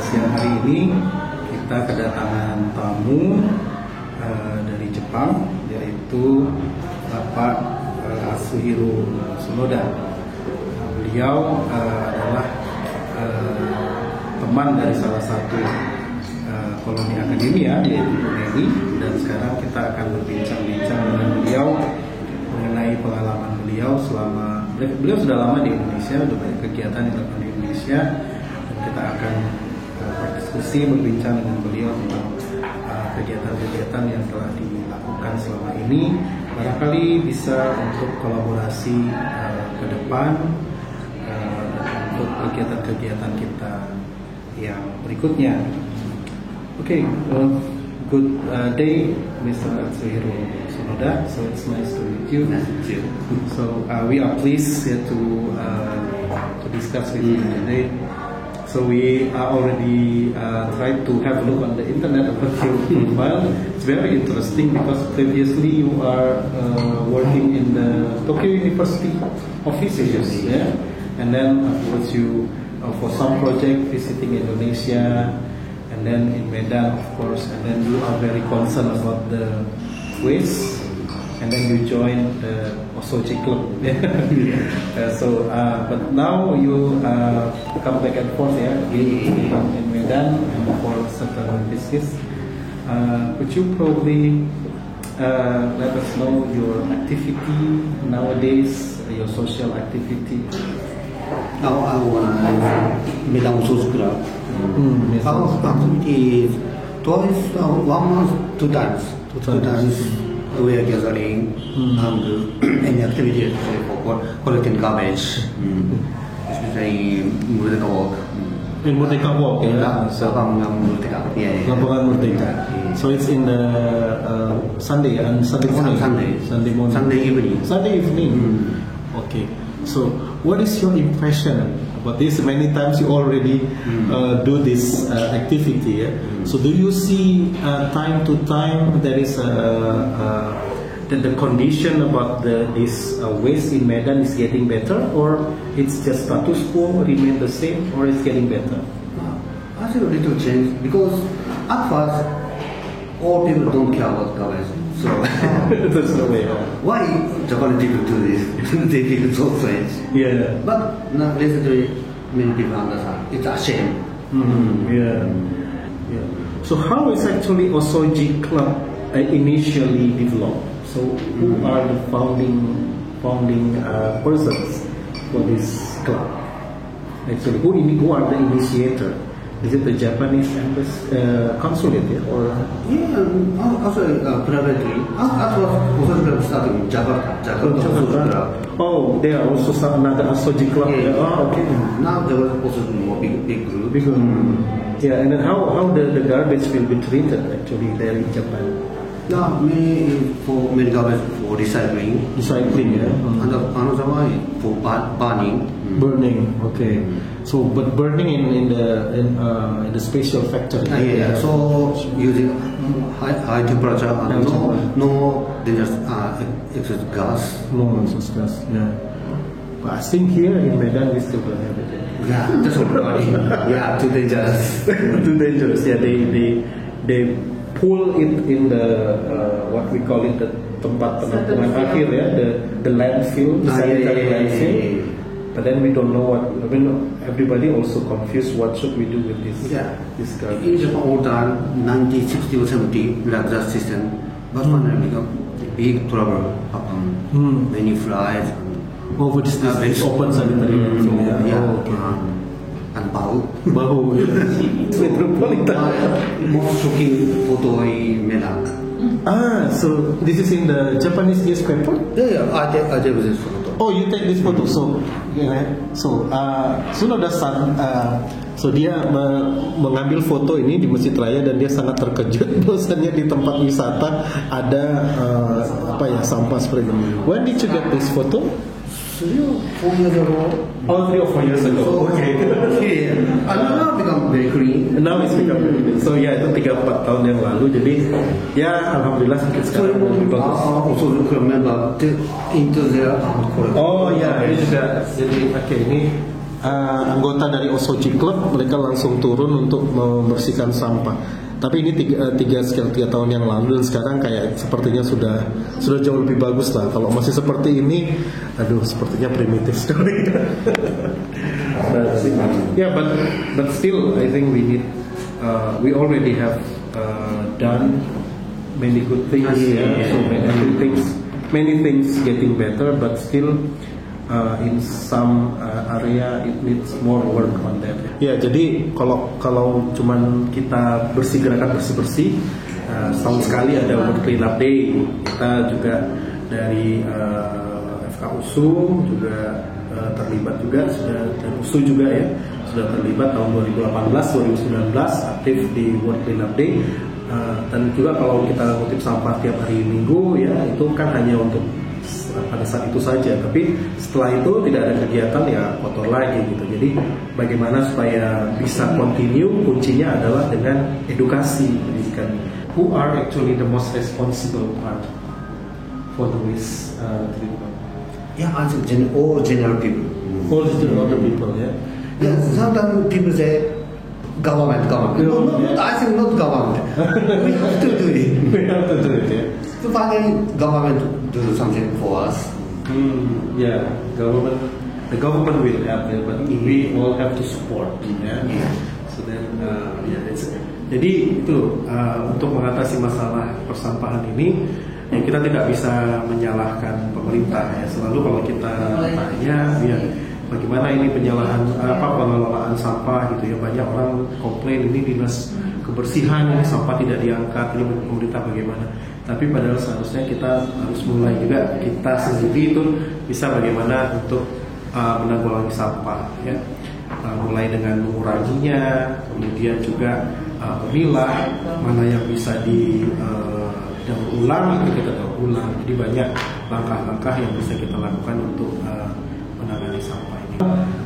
siang hari ini kita kedatangan tamu dari Jepang, yaitu Bapak Atsuhiro Sonoda. Beliau adalah teman dari salah satu koloni akademia, yaitu UNEI, dan sekarang kita akan berbincang-bincang dengan beliau mengenai pengalaman beliau selama beliau sudah lama di Indonesia, sudah banyak kegiatan yang dilakukan di Indonesia, dan kita akan berdiskusi, berbincang dengan beliau tentang kegiatan-kegiatan yang telah dilakukan selama ini, barangkali bisa untuk kolaborasi ke depan untuk kegiatan-kegiatan kita yang berikutnya. Okay, good day, Mr. Atsuhiro Sonoda. So it's nice to meet you. Nice to meet you. So we are pleased to discuss with you today. So we are already tried to have a look on the internet about your profile. It's very interesting because previously you are working in the Tokyo University offices, yeah, and then afterwards you for some project visiting Indonesia. And then in Medan, of course, and then you are very concerned about the waste, and then you join the Osoji Club. But now you come back and forth, yeah, in Medan and for certain business. Could you probably let us know your activity nowadays, your social activity? Now I Medan Osoji Club. Our activity is twice, 1 month, 2 times. Two times we are gathering and any activities for collecting garbage, especially Merdeka Walk. In Merdeka Walk, yeah. Lapangan Merdeka. Lapangan Merdeka. So it's in the Sunday and Sunday morning. Sunday morning. Sunday evening. Okay. So what is your impression about this? Many times you already do this activity. Yeah? So do you see time to time there is the condition about this waste in Medan is getting better, or it's just status quo, remain the same, or it's getting better? I think a little change because at first all people don't care about garbage. So that's the way. Why Japanese people do this? They feel so strange. Yeah. But now recently many people understand. It's a shame. Yeah. So how is actually Osoji Club initially developed? So who are the founding persons for this club? Actually, who are the initiator? Is it the Japanese consulate, or? Yeah, also privately. As was Osoji Club started in Jakarta Osoji Club. Oh, there are also another Osoji Club. Yeah. Oh, okay. Now there was also more big group. Yeah, and then how the garbage will be treated actually there in Japan? Now, many garbage for recycling. Recycling, yeah. And another one is for burning. Burning, okay. So, but burning in the special factory. Yeah. So using high temperature and no dangerous excess gas. No excess gas. Yeah. But I think here in Medan we still don't have it. Yeah, that's what yeah, too dangerous. Too dangerous. Yeah, they pull it in the what we call it the tempat penampungan akhir, ya, the landfill, the sanitary landfill. But then we don't know what. I mean, everybody also confused. What should we do with this? Yeah, this garbage. In Japan, all time 1960 or 70, like that system, but when it become big trouble happen, many flies. Over this open sanitary landfill. Yeah. Oh, okay. And bahu. Metropolitan. Most shocking photo in Medan. So this is in the Japanese newspaper? Yeah, I take this photo. Oh, you take this photo. So, Sonoda-san, so dia mengambil foto ini di Masjid Raya dan dia sangat terkejut bahwasanya di tempat wisata ada sampah seperti ini. When did you get this photo? 3 or 4 years ago. Oh, 3 or 4 years ago. So, okay. Yeah. And now become very clean. Now it's become very clean. So ya, itu 3-4 tahun yang lalu. Jadi ya alhamdulillah sekarang lebih bagus. Also look remember into there. Oh ya, ini juga. Jadi ini anggota dari Osoji Club, mereka langsung turun untuk membersihkan sampah. Tapi ini sekitar 3 tahun yang lalu, dan sekarang kayak sepertinya sudah jauh lebih bagus lah. Kalau masih seperti ini, aduh, sepertinya primitif sekali. but still I think we already have done many good things, so many things getting better, but still in some area it needs more work on that. Ya, jadi kalau cuman kita gerakan bersih, setahun sekali ada World Cleanup Day. Kita juga dari FKUSU juga terlibat juga, dan USU juga ya sudah terlibat tahun 2018-2019 aktif di World Cleanup Day. Dan juga kalau kita ngutip sampah tiap hari Minggu ya, itu kan hanya untuk pada saat itu saja, tapi setelah itu tidak ada kegiatan ya kotor lagi gitu. Jadi bagaimana supaya bisa continue, kuncinya adalah dengan edukasi pendidikan. Who are actually the most responsible part for the waste treatment? Yeah, I think all general people. All the people, yeah. Yeah, sometimes people say government. I think not government. We have to do it. We have to do it, yeah. So finally, government do something for us. Yeah, the government will help, but we all have to support. Yeah. So then, jadi itu untuk mengatasi masalah persampahan ini, ya kita tidak bisa menyalahkan pemerintah ya. Selalu kalau kita tanya, ya bagaimana ini pengelolaan sampah gitu ya, banyak orang komplain ini dinas kebersihan ini sampah tidak diangkat, ini pemerintah bagaimana. Tapi padahal seharusnya kita harus mulai juga kita sendiri itu bisa bagaimana untuk menanggulangi sampah ya, mulai dengan menguranginya, kemudian juga memilah mana yang bisa didaur ulang itu kita daur ulang. Jadi banyak langkah-langkah yang bisa kita lakukan untuk menangani sampah ini.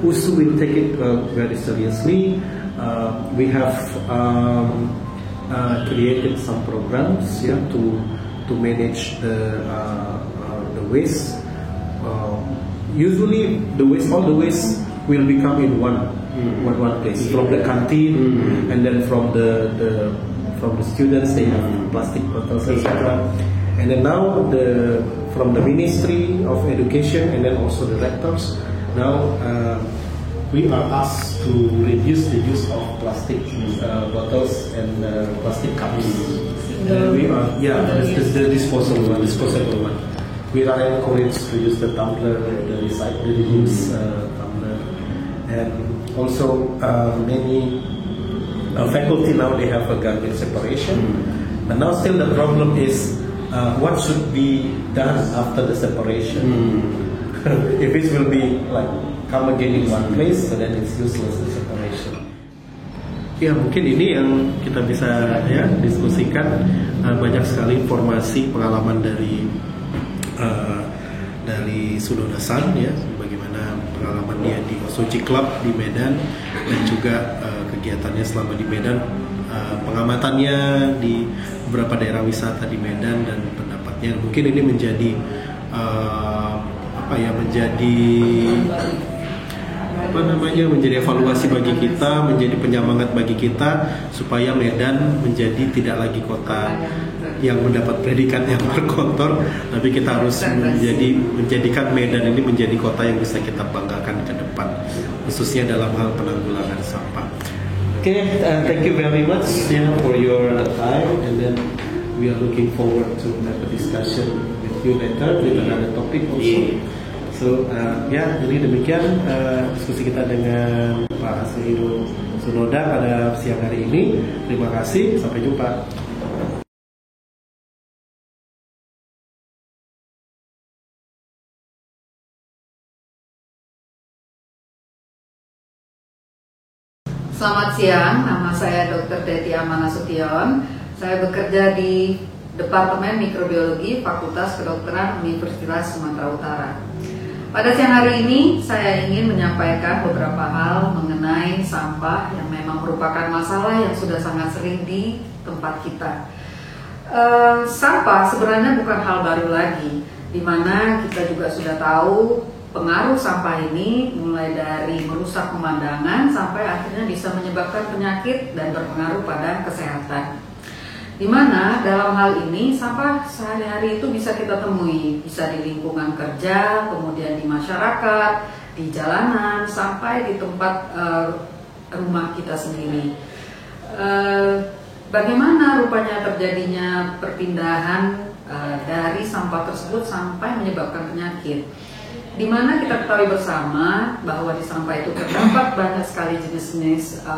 USU will take it very seriously. We have created some programs to manage the waste. Usually all the waste will become in one place, from the canteen, and then from the students they have plastic bottles, etc. And then now from the Ministry of Education and then also the rectors now. We are asked to reduce the use of plastic bottles and plastic cups. We are, the disposable one. We are encouraged to use the tumbler, the reuse tumbler, and also many faculty now they have a garbage separation. But now still the problem is what should be done after the separation. If it will be like come again in one place, so then it's useless the separation. Ya mungkin ini yang kita bisa ya diskusikan, banyak sekali informasi pengalaman dari Sunoda-san ya, bagaimana pengalaman dia di Osoji Club di Medan dan juga kegiatannya selama di Medan, pengamatannya di beberapa daerah wisata di Medan dan pendapatnya. Mungkin ini menjadi menjadi evaluasi bagi kita, menjadi penyemangat bagi kita supaya Medan menjadi tidak lagi kota yang mendapat predikat yang terkotor, tapi kita harus menjadikan Medan ini menjadi kota yang bisa kita banggakan ke depan, khususnya dalam hal penanggulangan sampah. Okay, thank you very much for your time, and then we are looking forward to have a discussion with you later with another topic also. So jadi demikian diskusi kita dengan Pak Hasehiru Sunoda pada siang hari ini. Terima kasih, sampai jumpa. Selamat siang, nama saya Dr. Deti Amanasution. Saya bekerja di Departemen Mikrobiologi Fakultas Kedokteran Universitas Sumatera Utara. Pada siang hari ini, saya ingin menyampaikan beberapa hal mengenai sampah yang memang merupakan masalah yang sudah sangat sering di tempat kita. Sampah sebenarnya bukan hal baru lagi, di mana kita juga sudah tahu pengaruh sampah ini mulai dari merusak pemandangan sampai akhirnya bisa menyebabkan penyakit dan berpengaruh pada kesehatan. Di mana dalam hal ini sampah sehari-hari itu bisa kita temui, bisa di lingkungan kerja, kemudian di masyarakat, di jalanan, sampai di tempat rumah kita sendiri. Bagaimana rupanya terjadinya perpindahan dari sampah tersebut sampai menyebabkan penyakit? Di mana kita ketahui bersama bahwa di sampah itu terdapat banyak sekali jenis-jenis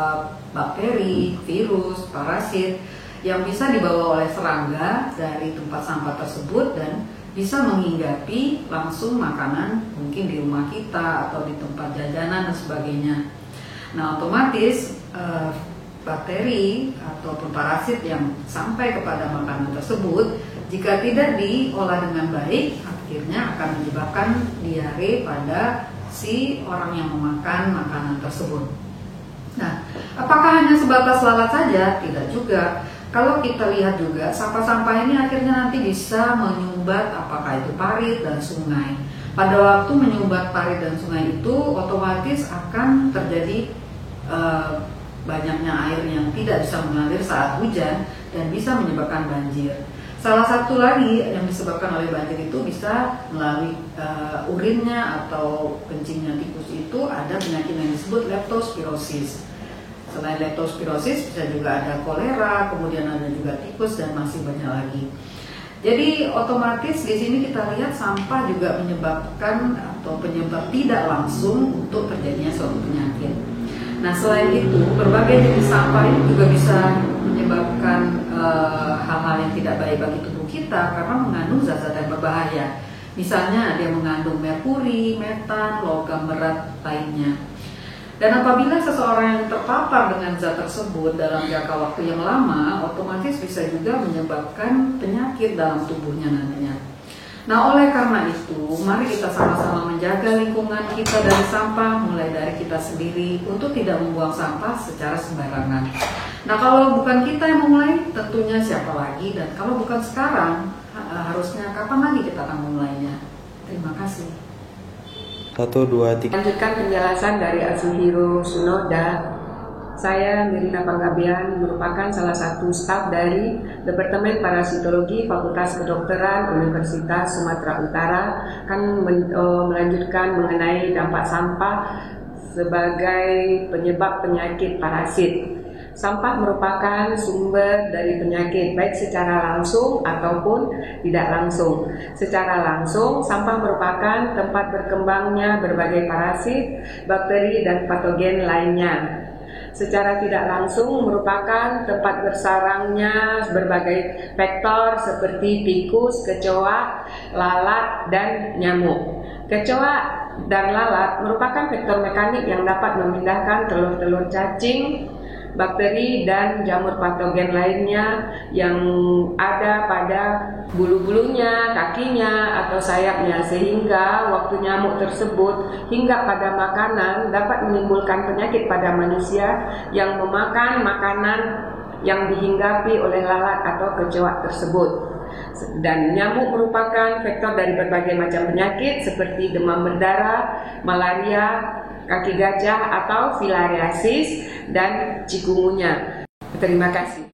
bakteri, virus, parasit yang bisa dibawa oleh serangga dari tempat sampah tersebut dan bisa menghinggapi langsung makanan mungkin di rumah kita atau di tempat jajanan dan sebagainya. Nah, otomatis bakteri ataupun parasit yang sampai kepada makanan tersebut jika tidak diolah dengan baik akhirnya akan menyebabkan diare pada si orang yang memakan makanan tersebut. Nah, apakah hanya sebatas lalat saja? Tidak juga. Kalau kita lihat juga sampah-sampah ini akhirnya nanti bisa menyumbat apakah itu parit dan sungai. Pada waktu menyumbat parit dan sungai itu otomatis akan terjadi banyaknya air yang tidak bisa mengalir saat hujan dan bisa menyebabkan banjir. Salah satu lagi yang disebabkan oleh banjir itu bisa melalui urinnya atau kencingnya tikus itu ada penyakit yang disebut leptospirosis. Selain leptospirosis bisa juga ada kolera, kemudian ada juga tikus dan masih banyak lagi. Jadi otomatis di sini kita lihat sampah juga menyebabkan atau penyebab tidak langsung untuk terjadinya suatu penyakit. Nah, selain itu berbagai jenis sampah ini juga bisa menyebabkan hal-hal yang tidak baik bagi tubuh kita karena mengandung zat-zat yang berbahaya. Misalnya ada yang mengandung merkuri, metan, logam berat lainnya. Dan apabila seseorang yang terpapar dengan zat tersebut dalam jangka waktu yang lama, otomatis bisa juga menyebabkan penyakit dalam tubuhnya nantinya. Nah, oleh karena itu, mari kita sama-sama menjaga lingkungan kita dari sampah, mulai dari kita sendiri untuk tidak membuang sampah secara sembarangan. Nah, kalau bukan kita yang memulai, tentunya siapa lagi? Dan kalau bukan sekarang, harusnya kapan lagi kita akan memulainya? Terima kasih. 1, 2, 3. Lanjutkan penjelasan dari Atsuhiro Tsunoda. Saya Mirina Panggabean merupakan salah satu staf dari Departemen Parasitologi Fakultas Kedokteran Universitas Sumatera Utara akan melanjutkan mengenai dampak sampah sebagai penyebab penyakit parasit. Sampah merupakan sumber dari penyakit baik secara langsung ataupun tidak langsung. Secara langsung, sampah merupakan tempat berkembangnya berbagai parasit, bakteri, dan patogen lainnya. Secara tidak langsung merupakan tempat bersarangnya berbagai vektor seperti tikus, kecoa, lalat, dan nyamuk. Kecoa dan lalat merupakan vektor mekanik yang dapat memindahkan telur-telur cacing, bakteri, dan jamur patogen lainnya yang ada pada bulu-bulunya, kakinya, atau sayapnya, sehingga waktu nyamuk tersebut hingga pada makanan dapat menimbulkan penyakit pada manusia yang memakan makanan yang dihinggapi oleh lalat atau kecoa tersebut. Dan nyamuk merupakan vektor dari berbagai macam penyakit seperti demam berdarah, malaria, kaki gajah atau filariasis, dan chikungunya. Terima kasih.